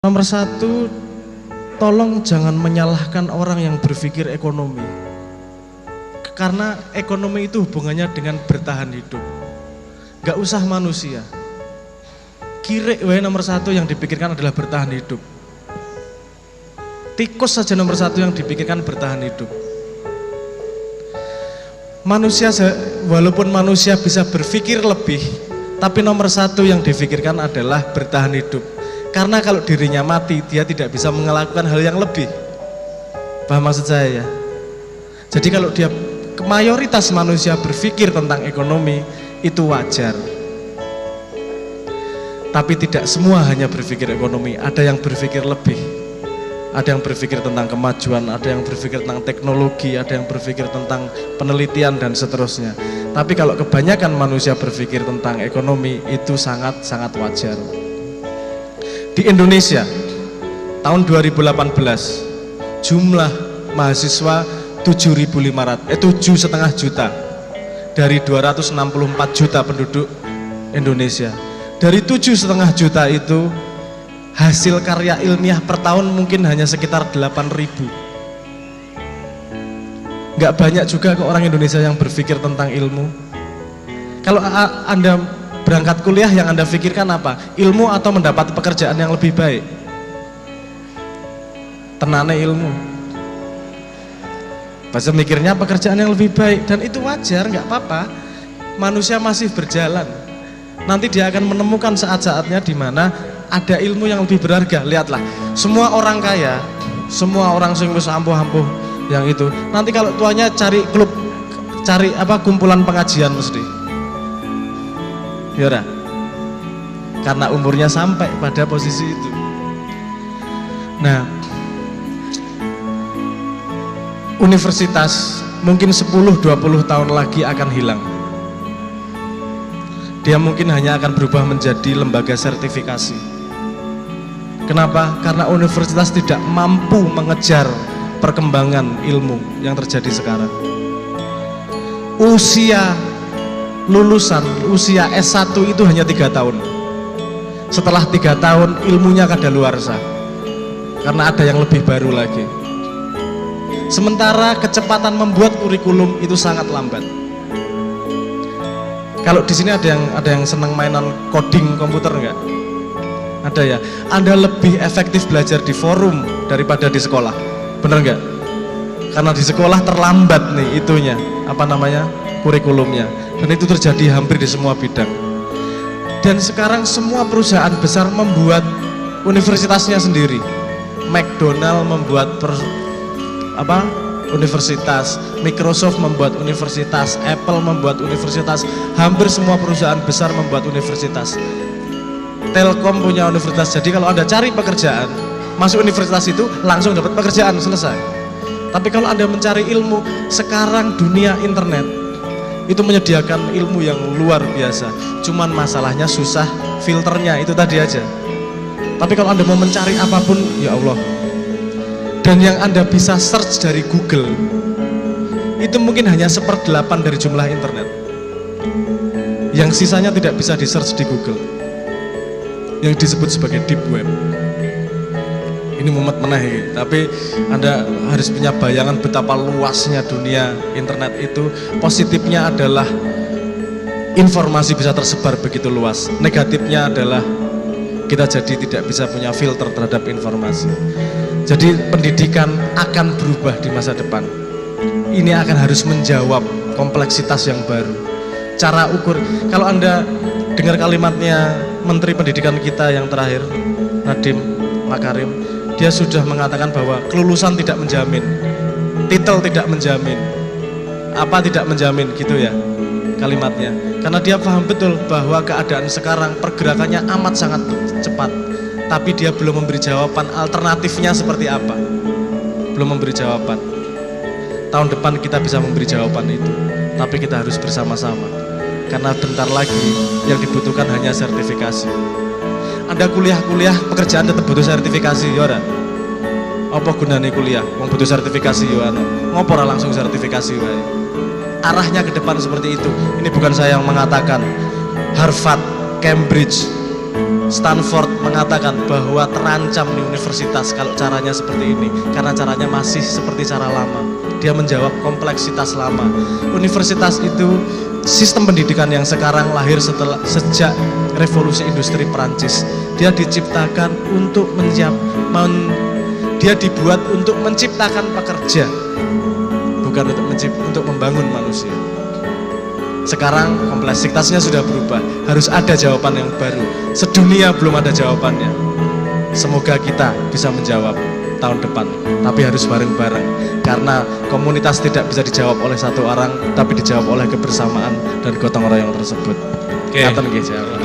Nomor satu, tolong jangan menyalahkan orang yang berpikir ekonomi. Karena ekonomi itu hubungannya dengan bertahan hidup. Gak usah manusia. Kirek wae nomor satu yang dipikirkan adalah bertahan hidup. Tikus saja nomor satu yang dipikirkan bertahan hidup. Manusia, walaupun manusia bisa berpikir lebih, tapi nomor satu yang difikirkan adalah bertahan hidup. Karena kalau dirinya mati, dia tidak bisa melakukan hal yang lebih. Paham maksud saya ya? Jadi kalau dia, mayoritas manusia berpikir tentang ekonomi, itu wajar. Tapi tidak semua hanya berpikir ekonomi, ada yang berpikir lebih. Ada yang berpikir tentang kemajuan, ada yang berpikir tentang teknologi, ada yang berpikir tentang penelitian dan seterusnya. Tapi kalau kebanyakan manusia berpikir tentang ekonomi, itu sangat-sangat wajar. Di Indonesia, tahun 2018, jumlah mahasiswa 7,5 juta dari 264 juta penduduk Indonesia. Dari 7,5 juta itu, hasil karya ilmiah per tahun mungkin hanya sekitar 8.000. Nggak banyak juga ke orang Indonesia yang berpikir tentang ilmu. Kalau Anda berangkat kuliah, yang Anda pikirkan apa? Ilmu atau mendapat pekerjaan yang lebih baik? Tenane ilmu. Bahasa mikirnya pekerjaan yang lebih baik, dan itu wajar, nggak apa-apa. Manusia masih berjalan. Nanti dia akan menemukan saat-saatnya di mana ada ilmu yang lebih berharga. Lihatlah, semua orang kaya, semua orang sing wis ampuh-ampuh yang itu, nanti kalau tuanya cari klub, cari kumpulan pengajian mesti. Ya, karena umurnya sampai pada posisi itu. Nah, universitas mungkin 10-20 tahun lagi akan hilang. Dia mungkin hanya akan berubah menjadi lembaga sertifikasi. Kenapa? Karena universitas tidak mampu mengejar perkembangan ilmu yang terjadi sekarang. Usia lulusan, usia S1 itu hanya 3 tahun. Setelah 3 tahun ilmunya kadaluarsa, karena ada yang lebih baru lagi. Sementara kecepatan membuat kurikulum itu sangat lambat. Kalau di sini ada yang senang mainan coding komputer enggak? Ada ya. Anda lebih efektif belajar di forum daripada di sekolah. Bener enggak? Karena di sekolah terlambat nih itunya, kurikulumnya. Dan itu terjadi hampir di semua bidang. Dan sekarang semua perusahaan besar membuat universitasnya sendiri. McDonald membuat universitas, Microsoft membuat universitas, Apple membuat universitas, hampir semua perusahaan besar membuat universitas. Telkom punya universitas. Jadi kalau Anda cari pekerjaan, masuk universitas itu langsung dapat pekerjaan, selesai. Tapi kalau Anda mencari ilmu, sekarang dunia internet itu menyediakan ilmu yang luar biasa. Cuman masalahnya susah filternya, itu tadi aja. Tapi kalau Anda mau mencari apapun, ya Allah. Dan yang Anda bisa search dari Google itu mungkin hanya 1/8 dari jumlah internet. Yang sisanya tidak bisa di search di Google, yang disebut sebagai deep web. Ini mumet meneh, tapi Anda harus punya bayangan betapa luasnya dunia internet itu. Positifnya adalah informasi bisa tersebar begitu luas. Negatifnya adalah kita jadi tidak bisa punya filter terhadap informasi. Jadi pendidikan akan berubah di masa depan. Ini akan harus menjawab kompleksitas yang baru. Cara ukur, kalau Anda dengar kalimatnya Menteri Pendidikan kita yang terakhir, Nadiem Makarim, dia sudah mengatakan bahwa kelulusan tidak menjamin, titel tidak menjamin, apa tidak menjamin gitu ya kalimatnya. Karena dia paham betul bahwa keadaan sekarang pergerakannya amat sangat cepat. Tapi dia belum memberi jawaban alternatifnya seperti apa. Belum memberi jawaban. Tahun depan kita bisa memberi jawaban itu. Tapi kita harus bersama-sama. Karena bentar lagi yang dibutuhkan hanya sertifikasi. Anda kuliah-kuliah, pekerjaan tetap butuh sertifikasi, ya ora? Apa gunanya kuliah? Mau butuh sertifikasi, ya ora? Ngopo ora langsung sertifikasi wae. Arahnya ke depan seperti itu. Ini bukan saya yang mengatakan. Harvard, Cambridge, Stanford mengatakan bahwa terancam di universitas kalau caranya seperti ini, karena caranya masih seperti cara lama. Dia menjawab kompleksitas lama. Universitas itu sistem pendidikan yang sekarang lahir sejak revolusi industri Perancis. Dia diciptakan untuk dia dibuat untuk menciptakan pekerja, bukan untuk membangun manusia. Sekarang kompleksitasnya sudah berubah, harus ada jawaban yang baru. Sedunia belum ada jawabannya. Semoga kita bisa menjawab tahun depan, tapi harus bareng-bareng. Karena komunitas tidak bisa dijawab oleh satu orang, tapi dijawab oleh kebersamaan dan gotong royong tersebut. Oke. Ngaten nggih, jawab.